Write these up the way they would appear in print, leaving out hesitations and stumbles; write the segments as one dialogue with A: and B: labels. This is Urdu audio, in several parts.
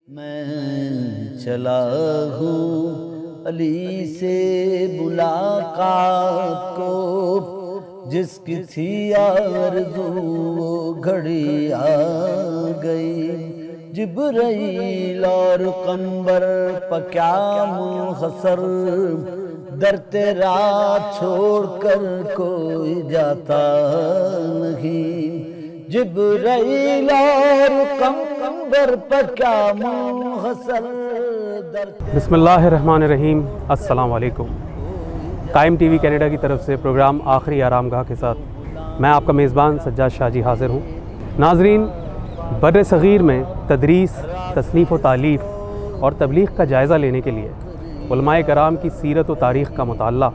A: میں چلا ہوں علی سے ملاقات کو، جس کی تھی آرزو وہ گھڑی آ گئی۔ جبرائیل اور قمبر پہ کیا منحصر، در تیرا چھوڑ کر کوئی جاتا نہیں۔ جبرائیل اور قمبر پہ کیا منحصر،
B: بسم اللہ الرحمن الرحیم۔ السلام علیکم۔ قائم ٹی وی کینیڈا کی طرف سے پروگرام آخری آرام گاہ کے ساتھ میں آپ کا میزبان سجاد شاہ جی حاضر ہوں۔ ناظرین، بر صغیر میں تدریس، تصنیف و تالیف اور تبلیغ کا جائزہ لینے کے لیے علماء کرام کی سیرت و تاریخ کا مطالعہ،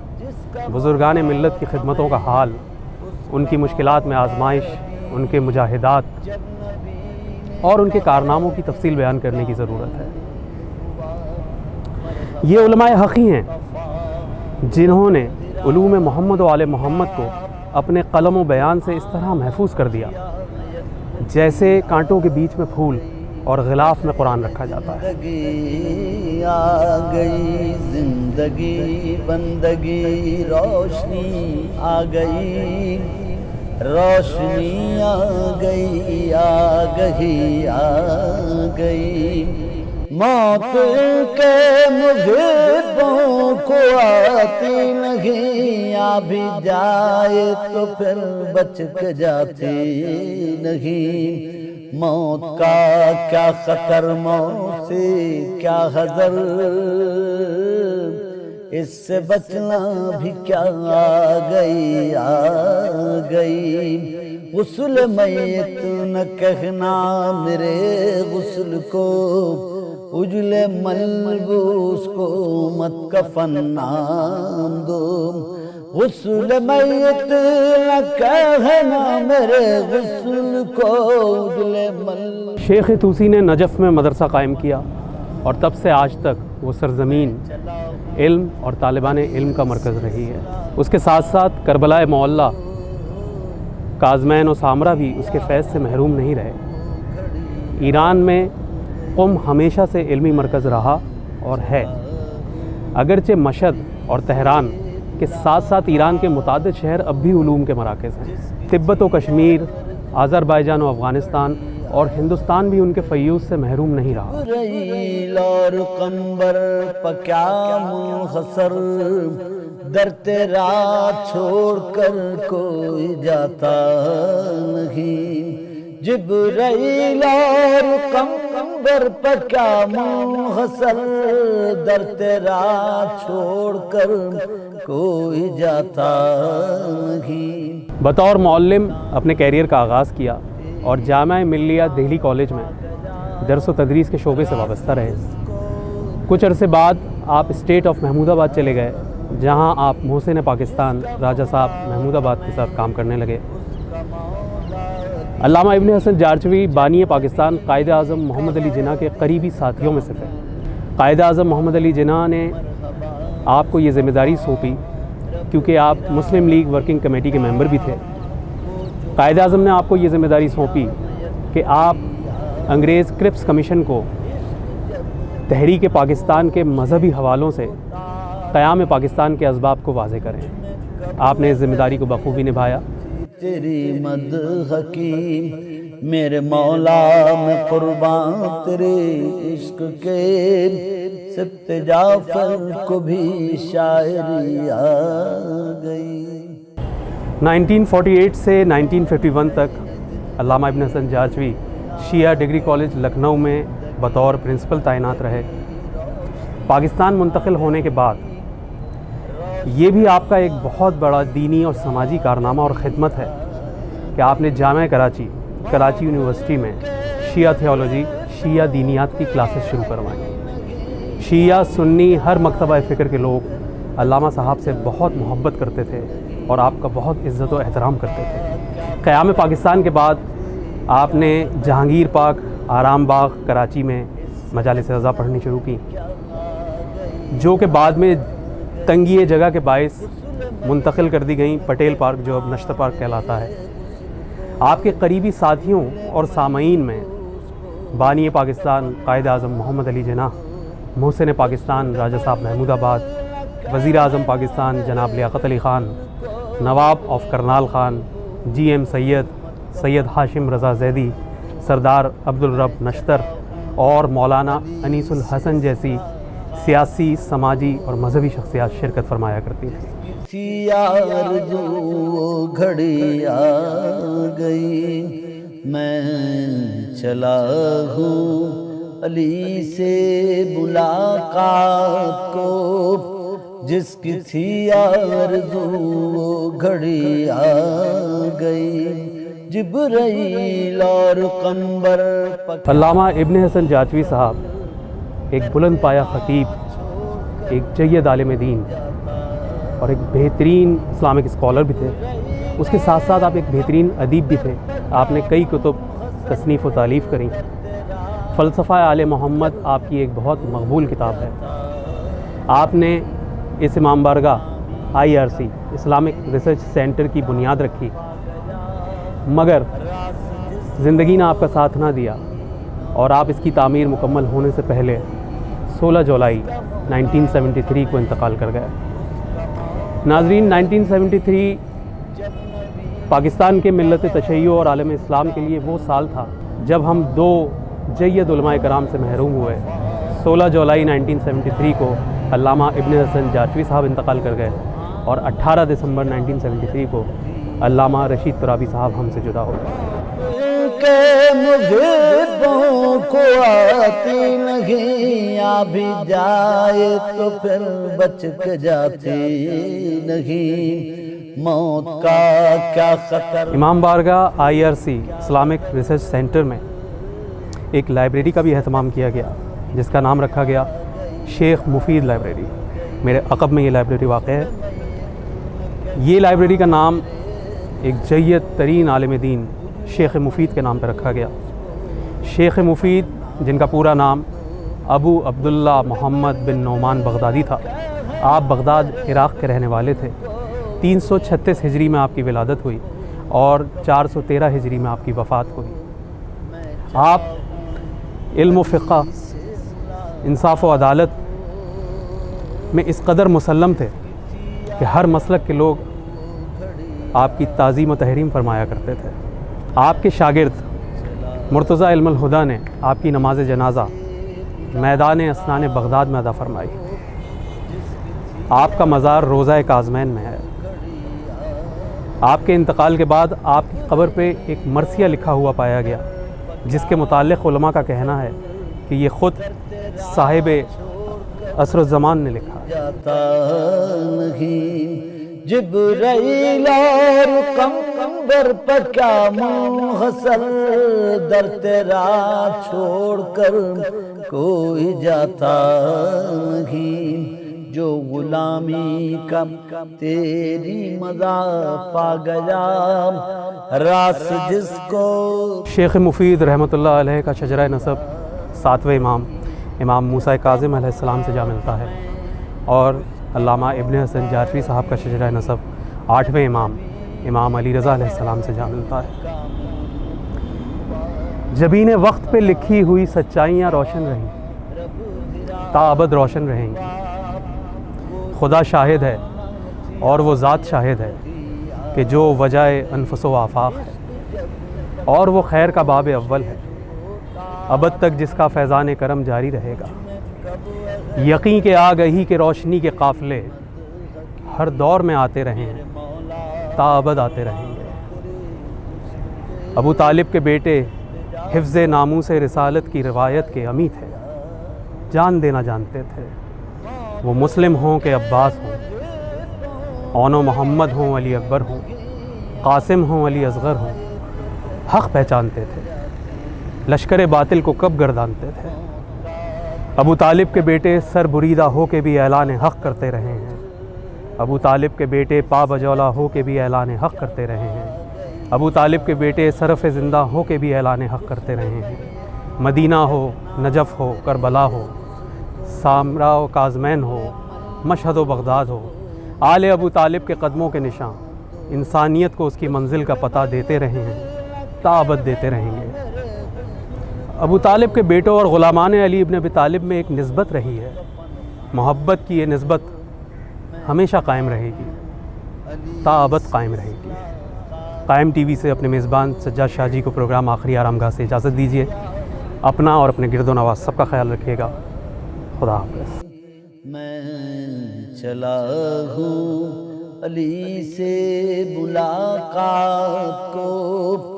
B: بزرگان ملت کی خدمتوں کا حال، ان کی مشکلات میں آزمائش، ان کے مجاہدات اور ان کے کارناموں کی تفصیل بیان کرنے کی ضرورت ہے۔ یہ علماء حق ہی ہیں جنہوں نے علوم محمد و آل محمد کو اپنے قلم و بیان سے اس طرح محفوظ کر دیا جیسے کانٹوں کے بیچ میں پھول اور غلاف میں قرآن رکھا جاتا ہے۔
A: زندگی آ گئی، زندگی بندگی، روشنی آ گئی، روشنی آ گئی، آگہی آ گئی۔ موت کے محبوں کو آتی نہیں، آ بھی جائے تو پھر بچ کے جاتی نہیں۔ موت کا کیا خطر، موت سے کیا حذر، اس سے بچنا بھی کیا آ گئی آ گئی۔ غسل میت نہ کہنا میرے غسل کو، اجلے ملبوس کو مت کفن نام دو۔ غسل میت نہ کہنا میرے غسل کو، اجلے ملبوس۔
B: شیخ طوسی نے نجف میں مدرسہ قائم کیا اور تب سے آج تک وہ سرزمین علم اور طالبان علم کا مرکز رہی ہے۔ اس کے ساتھ ساتھ کربلا معلیٰ، کاظمین و سامرہ بھی اس کے فیض سے محروم نہیں رہے۔ ایران میں قم ہمیشہ سے علمی مرکز رہا اور ہے، اگرچہ مشہد اور تہران کے ساتھ ساتھ ایران کے متعدد شہر اب بھی علوم کے مراکز ہیں۔ تبت و کشمیر، آذربائیجان و افغانستان اور ہندوستان بھی ان کے فیوض سے محروم نہیں رہا۔
A: جبرائیل اور قمبر پہ کیا منحصر، در تیرا چھوڑ کر کوئی جاتا نہیں۔ جبرائیل اور قمبر پہ کیا منحصر، در تیرا چھوڑ کر کوئی جاتا نہیں۔
B: بطور معلم اپنے کیریئر کا آغاز کیا اور جامعہ ملیہ دہلی کالج میں درس و تدریس کے شعبے سے وابستہ رہے۔ کچھ عرصے بعد آپ اسٹیٹ آف محمود آباد چلے گئے، جہاں آپ محسن پاکستان راجہ صاحب محمود آباد کے ساتھ کام کرنے لگے۔ علامہ ابن حسن جارچوی بانی پاکستان قائد اعظم محمد علی جناح کے قریبی ساتھیوں میں سے تھے۔ قائد اعظم محمد علی جناح نے آپ کو یہ ذمہ داری سونپی کیونکہ آپ مسلم لیگ ورکنگ کمیٹی کے ممبر بھی تھے۔ قائد اعظم نے آپ کو یہ ذمہ داری سونپی کہ آپ انگریز کرپس کمیشن کو تحریک پاکستان کے مذہبی حوالوں سے قیام پاکستان کے اسباب کو واضح کریں۔ آپ نے اس ذمہ داری کو بخوبی نبھایا۔
A: تیری مدح کی میرے مولا میں قربان، تیرے عشق کے سبت جعفر کو بھی شاعری آ گئی۔
B: 1948 سے 1951 تک علامہ ابن حسن جارچوی شیعہ ڈگری کالج لکھنؤ میں بطور پرنسپل تعینات رہے۔ پاکستان منتقل ہونے کے بعد یہ بھی آپ کا ایک بہت بڑا دینی اور سماجی کارنامہ اور خدمت ہے کہ آپ نے جامعہ کراچی یونیورسٹی میں شیعہ تھیولوجی، شیعہ دینیات کی کلاسز شروع کروائیں۔ شیعہ سنی ہر مکتبہ فکر کے لوگ علامہ صاحب سے بہت محبت کرتے تھے اور آپ کا بہت عزت و احترام کرتے تھے۔ قیام پاکستان کے بعد آپ نے جہانگیر پارک، آرام باغ کراچی میں مجالس رضا پڑھنی شروع کی، جو کہ بعد میں تنگی جگہ کے باعث منتقل کر دی گئیں پٹیل پارک، جو اب نشتر پارک کہلاتا ہے۔ آپ کے قریبی ساتھیوں اور سامعین میں بانی پاکستان قائد اعظم محمد علی جناح، محسن پاکستان راجہ صاحب محمود آباد، وزیر اعظم پاکستان جناب Liaquat Ali Khan, Nawab of Karnal Khan, G M Syed Hashim Raza Zaidi, Sardar Abdur Rab نشتر اور مولانا انیس الحسن جیسی سیاسی، سماجی اور مذہبی شخصیات شرکت فرمایا کرتی تھیں۔
A: آرزو گھڑی آ گئی، میں چلا ہوں علی سے ملاقات کو، جس کی تھی آرزو گھڑی آ گئی، جبرائیل اور قمبر
B: علامہ ابن حسن جاچوی صاحب ایک بلند پایہ خطیب، ایک جید عالم دین اور ایک بہترین اسلامک اسکالر بھی تھے۔ اس کے ساتھ ساتھ آپ ایک بہترین ادیب بھی تھے۔ آپ نے کئی کتب تصنیف و تالیف کریں۔ فلسفہ آل محمد آپ کی ایک بہت مقبول کتاب ہے۔ آپ نے اس امام بارگاہ IRC اسلامک ریسرچ سینٹر کی بنیاد رکھی، مگر زندگی نے آپ کا ساتھ نہ دیا اور آپ اس کی تعمیر مکمل ہونے سے پہلے 16 جولائی 1973 کو انتقال کر گئے۔ ناظرین، 1973 پاکستان کے ملت تشیع اور عالم اسلام کے لیے وہ سال تھا جب ہم دو جید علماء کرام سے محروم ہوئے۔ 16 جولائی 1973 کو علامہ ابن حسن جاچوی صاحب انتقال کر گئے اور 18 دسمبر 1973 کو علامہ رشید ترابی صاحب ہم سے جدا ہو گئے۔
A: کہ محبوں کو آتی نہیں، آ بھی جائے تو پھر بچ کے جاتی نہیں، موت کا کیا خطر۔
B: امام بارگاہ IRC اسلامک ریسرچ سینٹر میں ایک لائبریری کا بھی اہتمام کیا گیا، جس کا نام رکھا گیا شیخ مفید لائبریری۔ میرے عقب میں یہ لائبریری واقع ہے۔ یہ لائبریری کا نام ایک جید ترین عالم دین شیخ مفید کے نام پہ رکھا گیا۔ شیخ مفید، جن کا پورا نام ابو عبداللہ محمد بن نعمان بغدادی تھا، آپ بغداد عراق کے رہنے والے تھے۔ 336 ہجری میں آپ کی ولادت ہوئی اور 413 ہجری میں آپ کی وفات ہوئی۔ آپ علم و فقہ، انصاف و عدالت میں اس قدر مسلم تھے کہ ہر مسلک کے لوگ آپ کی تعظیم و تحریم فرمایا کرتے تھے۔ آپ کے شاگرد مرتضیٰ علم الہدیٰ نے آپ کی نماز جنازہ میدان اسنان بغداد میں ادا فرمائی۔ آپ کا مزار روضہ کاظمین میں ہے۔ آپ کے انتقال کے بعد آپ کی قبر پہ ایک مرثیہ لکھا ہوا پایا گیا، جس کے متعلق علماء کا کہنا ہے کہ یہ خود صاحب عصر الزمان نے لکھا ہے۔
A: جاتا نہیں جبرائیل اور قمبر پر کیا منحصر، در تیرا چھوڑ کر کوئی جاتا نہیں، جو غلامی کا تیری مزہ پا گیا، راس جس کو۔
B: شیخ مفید رحمۃ اللہ علیہ کا شجرہ نسب 7ویں امام موسیٰ کاظم علیہ السلام سے جا ملتا ہے، اور علامہ ابن حسن جاچوی صاحب کا شجرہ نسب 8ویں امام علی رضا علیہ السلام سے جا ملتا ہے۔ جبین وقت پہ لکھی ہوئی سچائیاں روشن رہیں، تا ابد روشن رہیں گی۔ خدا شاہد ہے اور وہ ذات شاہد ہے کہ جو وجہ انفس و آفاق ہے، اور وہ خیر کا باب اول ہے، ابد تک جس کا فیضان کرم جاری رہے گا۔ یقین کے آگہی کے روشنی کے قافلے ہر دور میں آتے رہے ہیں، تا ابد آتے رہیں گے۔ ابو طالب کے بیٹے حفظ ناموس رسالت کی روایت کے امی تھے، جان دینا جانتے تھے۔ وہ مسلم ہوں کہ عباس ہوں، اون و محمد ہوں، علی اکبر ہوں، قاسم ہوں، علی اصغر ہوں، حق پہچانتے تھے، لشکر باطل کو کب گردانتے تھے۔ ابو طالب کے بیٹے سر بریدہ ہو کے بھی اعلان حق کرتے رہے ہیں، ابو طالب کے بیٹے پا بجولا ہو کے بھی اعلان حق کرتے رہے ہیں، ابو طالب کے بیٹے صرف زندہ ہو کے بھی اعلان حق کرتے رہے ہیں۔ مدینہ ہو، نجف ہو، کربلا ہو، سامرا و کاظمین ہو، مشہد و بغداد ہو، آل ابو طالب کے قدموں کے نشان انسانیت کو اس کی منزل کا پتہ دیتے رہے ہیں، تا ابد دیتے رہیں گے۔ ابو طالب کے بیٹوں اور غلامان علی ابن ابی طالب میں ایک نسبت رہی ہے، محبت کی یہ نسبت ہمیشہ قائم رہے گی، تا ابد قائم رہے گی۔ قائم ٹی وی سے اپنے میزبان سجاد شاہ جی کو پروگرام آخری آرامگاہ سے اجازت دیجیے۔ اپنا اور اپنے گرد و نواز سب کا خیال رکھیے گا۔ خدا حافظ۔
A: میں چلا ہوں علی سے ملاقات کو،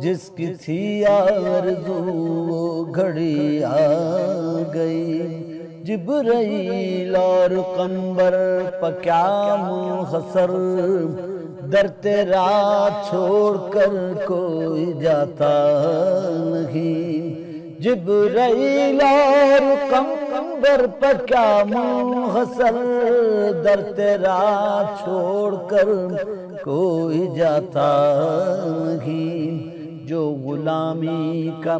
A: جس کی تھی آرزو وہ گھڑی آ گئی۔ جبرائیل اور قمبر پہ کیا منحصر، در تیرا چھوڑ کر کوئی جاتا نہیں۔ جبرائیل اور قمبر پہ کیا منحصر، در تیرا چھوڑ کر کوئی جاتا نہیں۔ جو غلامی کا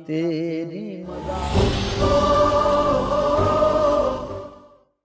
A: تیری مدد